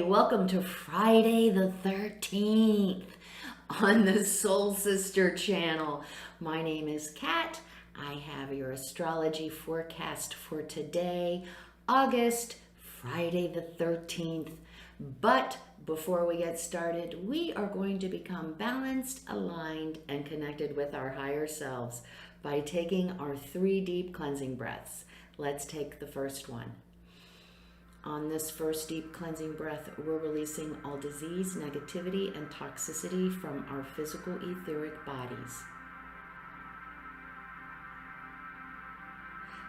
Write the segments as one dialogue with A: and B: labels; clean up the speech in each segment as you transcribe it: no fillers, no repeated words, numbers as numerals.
A: welcome to Friday the 13th on the Soul Sister channel. My name is Kat. I have your astrology forecast for today, Friday the 13th. But before we get started, we are going to become balanced, aligned, and connected with our higher selves by taking our 3 deep cleansing breaths. Let's take the first one. On this first deep cleansing breath, we're releasing all disease, negativity, and toxicity from our physical etheric bodies.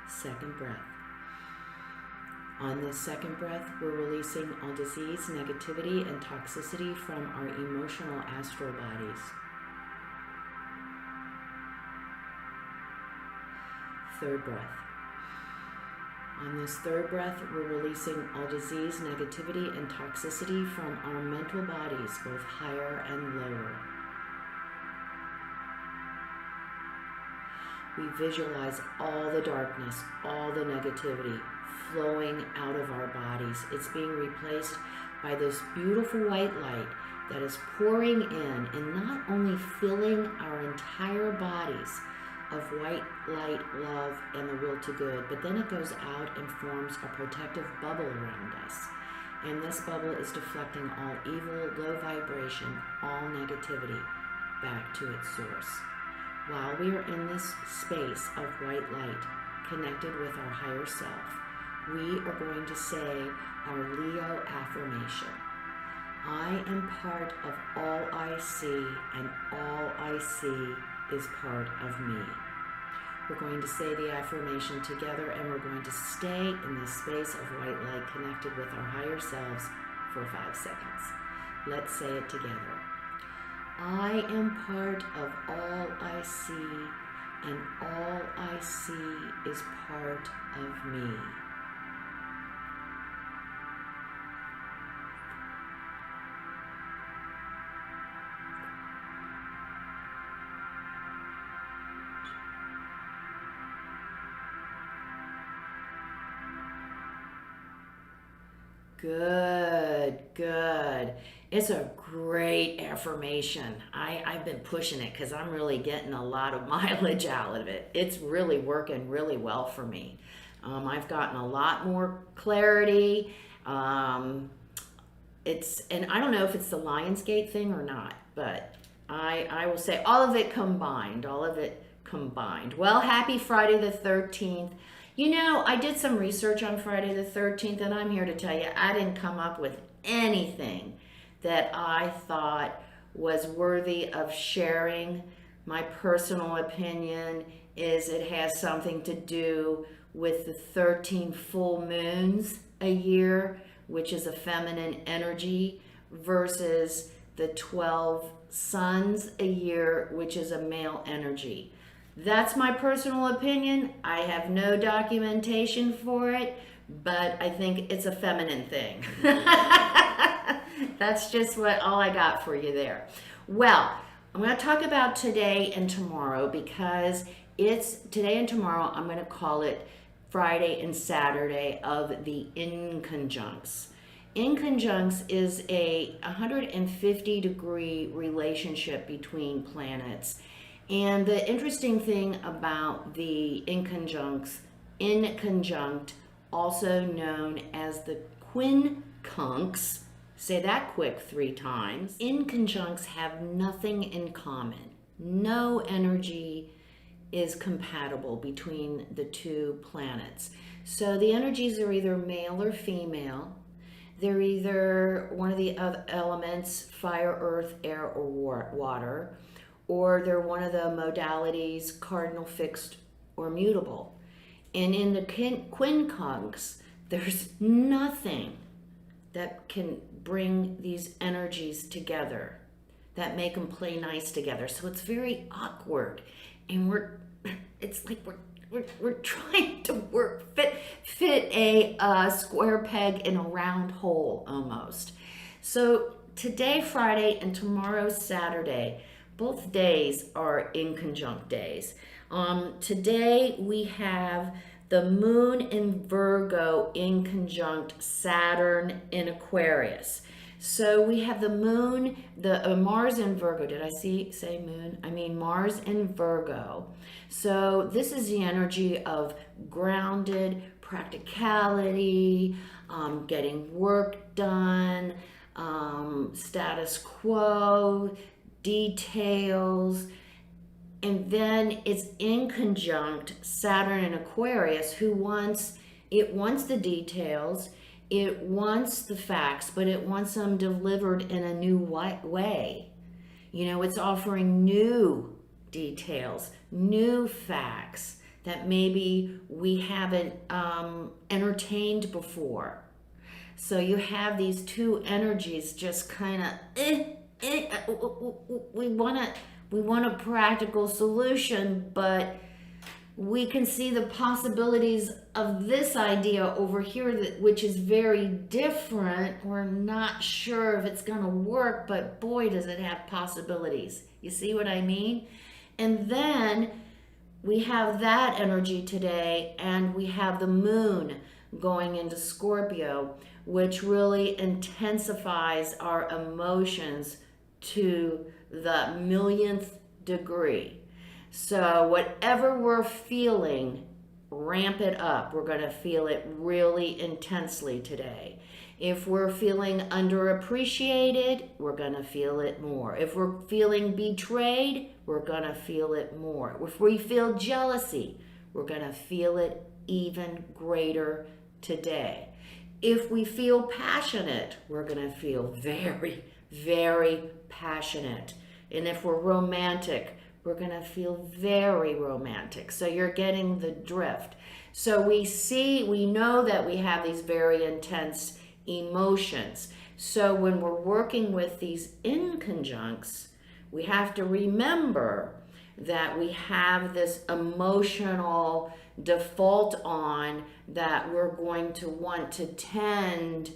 A: Second breath. On this second breath, we're releasing all disease, negativity, and toxicity from our emotional astral bodies. Third breath. On this third breath, we're releasing all disease, negativity, and toxicity from our mental bodies, both higher and lower. We visualize all the darkness, all the negativity flowing out of our bodies. It's being replaced by this beautiful white light that is pouring in and not only filling our entire bodies of white light, love, and the will to good, but then it goes out and forms a protective bubble around us. And this bubble is deflecting all evil, low vibration, all negativity back to its source. While we are in this space of white light, connected with our higher self, we are going to say our Leo affirmation. I am part of all I see, and all I see is part of me. We're going to say the affirmation together, and we're going to stay in this space of white light connected with our higher selves for 5 seconds. Let's say it together. I am part of all I see, and all I see is part of me. Good. It's a great affirmation. I've been pushing it because I'm really getting a lot of mileage out of it. It's really working really well for me. I've gotten a lot more clarity. And I don't know if it's the Lionsgate thing or not, but I will say all of it combined. Well, happy Friday the 13th. You know, I did some research on Friday the 13th, and I'm here to tell you I didn't come up with anything that I thought was worthy of sharing. My personal opinion is it has something to do with the 13 full moons a year, which is a feminine energy, versus the 12 suns a year, which is a male energy. That's my personal opinion. I have no documentation for it, but I think it's a feminine thing. That's just all I got for you there. Well, I'm going to talk about today and tomorrow because it's today and tomorrow. I'm going to call it Friday and Saturday of the inconjuncts. Inconjuncts is a 150-degree relationship between planets. And the interesting thing about the inconjuncts, also known as the quincunx, say that quick 3 times, inconjuncts have nothing in common. No energy is compatible between the 2 planets. So the energies are either male or female. They're either one of the other elements, fire, earth, air, or water, or they're one of the modalities, cardinal, fixed, or mutable. And in the quincunx, there's nothing that can bring these energies together, that make them play nice together. So it's very awkward, and it's like we're trying to fit a square peg in a round hole almost. So today, Friday, and tomorrow, Saturday, both days are inconjunct days. Today we have the moon in Virgo in conjunct Saturn in Aquarius. So we have the moon, the Mars in Virgo. Did I say moon? I mean Mars in Virgo. So this is the energy of grounded practicality, getting work done, status quo, details. And then it's in conjunct Saturn and Aquarius, who wants the details, it wants the facts, but it wants them delivered in a new way. You know, it's offering new details, new facts that maybe we haven't entertained before. So you have these two energies just kind of, we want a practical solution, but we can see the possibilities of this idea over here, which is very different. We're not sure if it's going to work, but boy, does it have possibilities. You see what I mean? And then we have that energy today, and we have the moon going into Scorpio, which really intensifies our emotions to the millionth degree. So whatever we're feeling, ramp it up. We're going to feel it really intensely today. If we're feeling underappreciated, we're going to feel it more. If we're feeling betrayed, we're going to feel it more. If we feel jealousy, we're going to feel it even greater today. If we feel passionate, we're going to feel very, very passionate. And if we're romantic, we're going to feel very romantic. So you're getting the drift. So we know that we have these very intense emotions. So when we're working with these inconjuncts, we have to remember that we have this emotional default on that we're going to want to tend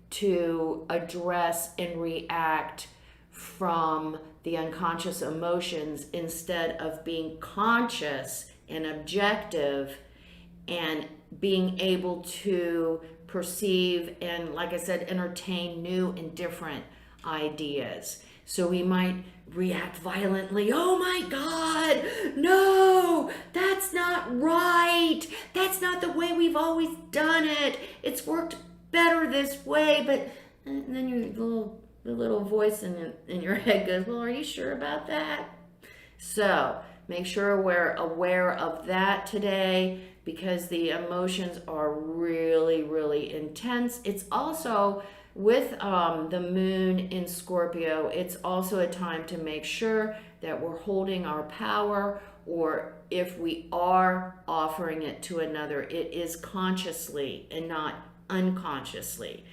A: to address and react from the unconscious emotions instead of being conscious and objective and being able to perceive and, like I said, entertain new and different ideas. So we might react violently. Oh my God, no, that's not right. That's not the way we've always done it. It's worked better this way. But and then the little voice in your head goes, well, are you sure about that? So make sure we're aware of that today, because the emotions are really, really intense. It's also with the moon in Scorpio, it's also a time to make sure that we're holding our power, or if we are offering it to another, it is consciously and not unconsciously.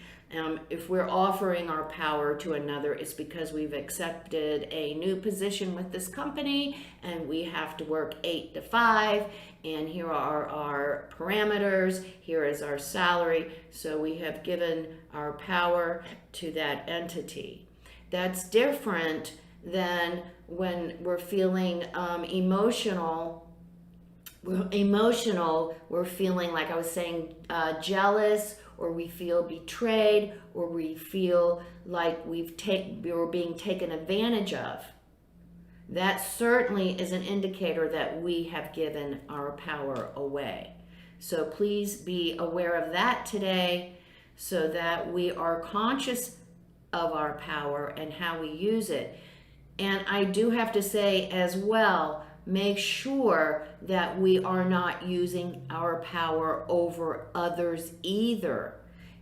A: If we're offering our power to another, it's because we've accepted a new position with this company and we have to work 8 to 5, and here are our parameters, here is our salary, so we have given our power to that entity. That's different than when we're feeling emotional. We're feeling, like I was saying, jealous, or we feel betrayed, or we feel like we're being taken advantage of. That certainly is an indicator that we have given our power away. So please be aware of that today, so that we are conscious of our power and how we use it. And I do have to say as well, make sure that we are not using our power over others either,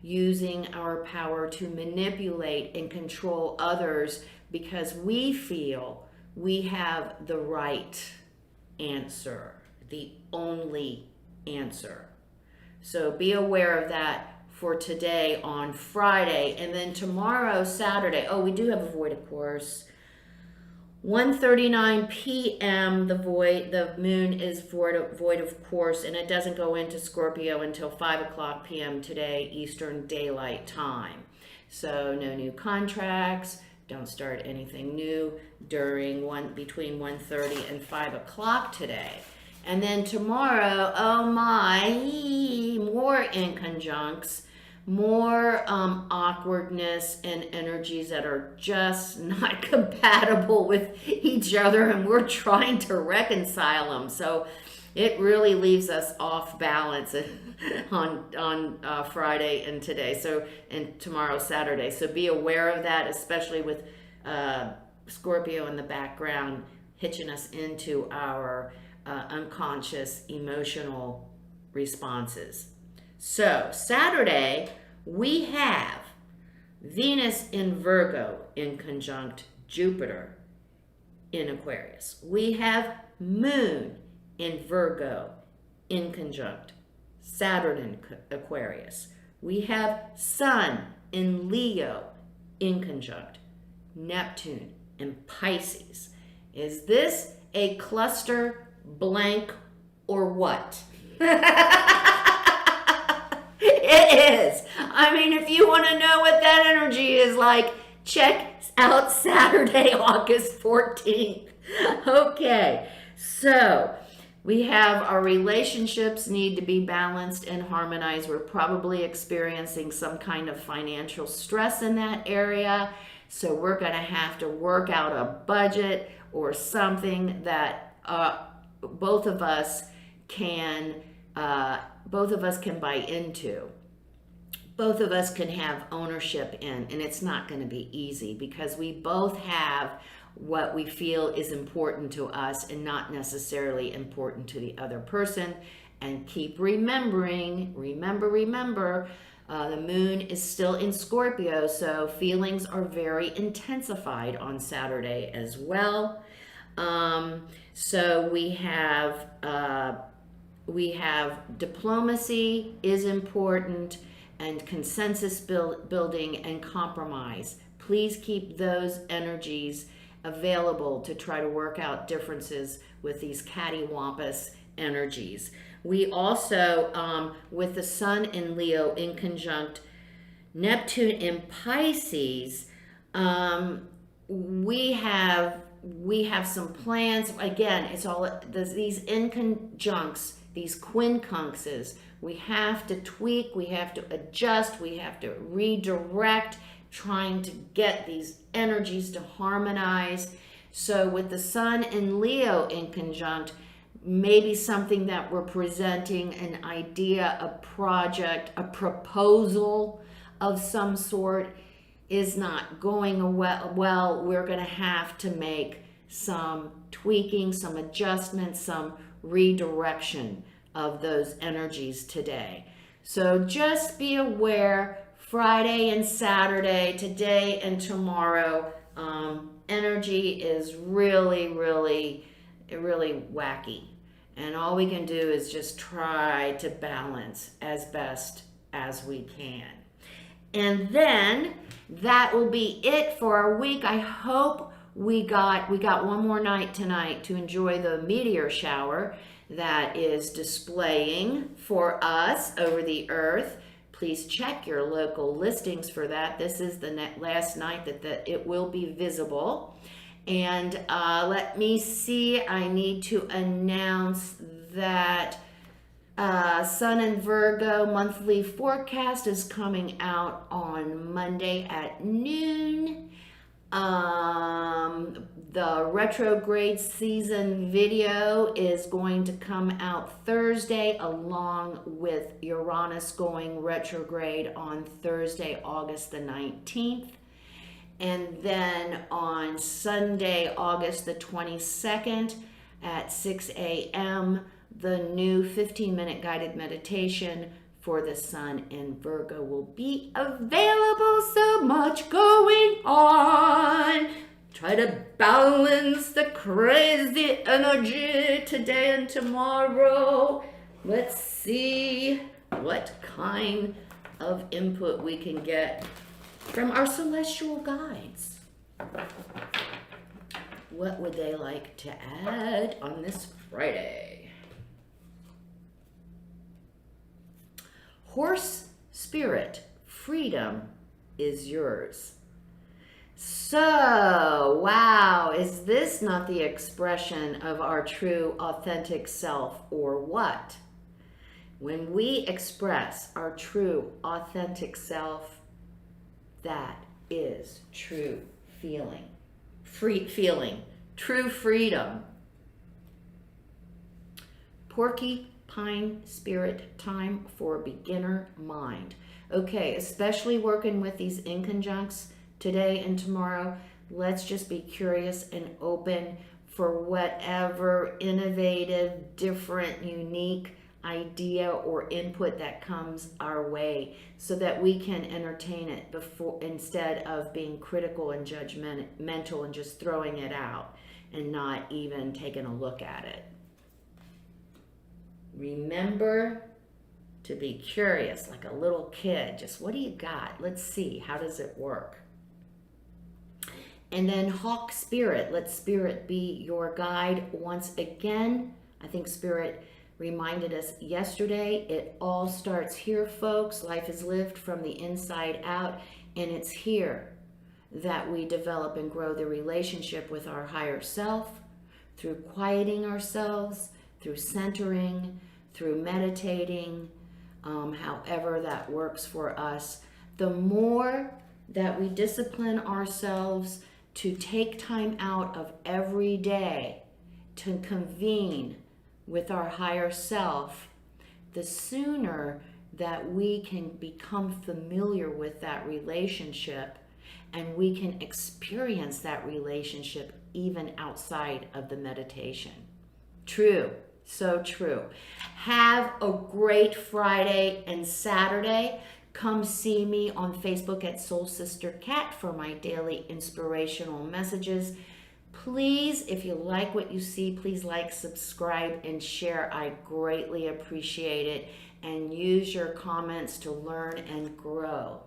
A: using our power to manipulate and control others because we feel we have the right answer, the only answer. So be aware of that for today on Friday. And then tomorrow, Saturday, we do have a void, of course. 1:39 p.m. the moon is void of course, and it doesn't go into Scorpio until 5 o'clock p.m. today, Eastern Daylight Time. So no new contracts, don't start anything new between 1:30 and 5 o'clock today. And then tomorrow, oh my, more inconjuncts, more awkwardness and energies that are just not compatible with each other, and we're trying to reconcile them. So it really leaves us off balance on Friday and today. So and tomorrow, Saturday. So be aware of that, especially with Scorpio in the background, hitching us into our unconscious emotional responses. So Saturday, we have Venus in Virgo in conjunct Jupiter in Aquarius. We have Moon in Virgo in conjunct Saturn in Aquarius. We have Sun in Leo in conjunct Neptune in Pisces. Is this a cluster blank or what? It is. I mean, if you want to know what that energy is like, check out Saturday, August 14th. Okay, so we have our relationships need to be balanced and harmonized. We're probably experiencing some kind of financial stress in that area. So we're going to have to work out a budget or something that both of us can buy into. Both of us can have ownership in, and it's not going to be easy because we both have what we feel is important to us and not necessarily important to the other person. And keep remembering, remember, the moon is still in Scorpio, so feelings are very intensified on Saturday as well. So we have diplomacy is important, and consensus building and compromise. Please keep those energies available to try to work out differences with these cattywampus energies. We also, with the Sun in Leo in conjunct Neptune in Pisces, we have some plans. Again, it's all these inconjuncts, these quincunxes. We have to tweak, we have to adjust, we have to redirect, trying to get these energies to harmonize. So with the Sun in Leo in conjunct, maybe something that we're presenting, an idea, a project, a proposal of some sort is not going well. We're going to have to make some tweaking, some adjustments, some redirection of those energies today. So just be aware, Friday and Saturday, today and tomorrow, energy is really wacky. And all we can do is just try to balance as best as we can. And then that will be it for our week. I hope we got one more night tonight to enjoy the meteor shower that is displaying for us over the earth. Please check your local listings for that. This is the last night that it will be visible. And let me see, I need to announce that Sun and Virgo monthly forecast is coming out on Monday at noon. The retrograde season video is going to come out Thursday, along with Uranus going retrograde on Thursday, August the 19th. And then on Sunday, August the 22nd at 6 a.m., the new 15-minute guided meditation for the Sun in Virgo will be available. So much going on. Try to balance the crazy energy today and tomorrow. Let's see what kind of input we can get from our celestial guides. What would they like to add on this Friday? Horse spirit, freedom is yours. So, wow, is this not the expression of our true, authentic self, or what? When we express our true, authentic self, that is true feeling. True freedom. Porcupine spirit time for beginner mind. Okay, especially working with these inconjuncts today and tomorrow, let's just be curious and open for whatever innovative, different, unique idea or input that comes our way, so that we can entertain it before, instead of being critical and judgmental and just throwing it out and not even taking a look at it. Remember to be curious, like a little kid. Just, what do you got? Let's see. How does it work? And then Hawk Spirit. Let Spirit be your guide once again. I think Spirit reminded us yesterday, it all starts here, folks. Life is lived from the inside out, and it's here that we develop and grow the relationship with our higher self, through quieting ourselves, through centering, through meditating, however that works for us. The more that we discipline ourselves to take time out of every day to convene with our higher self, the sooner that we can become familiar with that relationship, and we can experience that relationship even outside of the meditation. True, so true. Have a great Friday and Saturday. Come see me on Facebook at Soul Sister Cat for my daily inspirational messages. Please, if you like what you see, please like, subscribe, and share. I greatly appreciate it. And use your comments to learn and grow.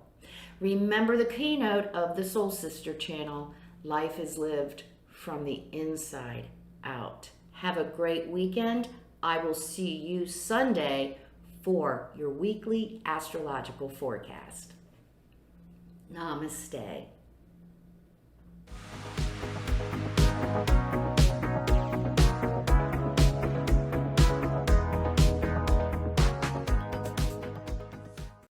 A: Remember the keynote of the Soul Sister channel: life is lived from the inside out. Have a great weekend. I will see you Sunday for your weekly astrological forecast. Namaste.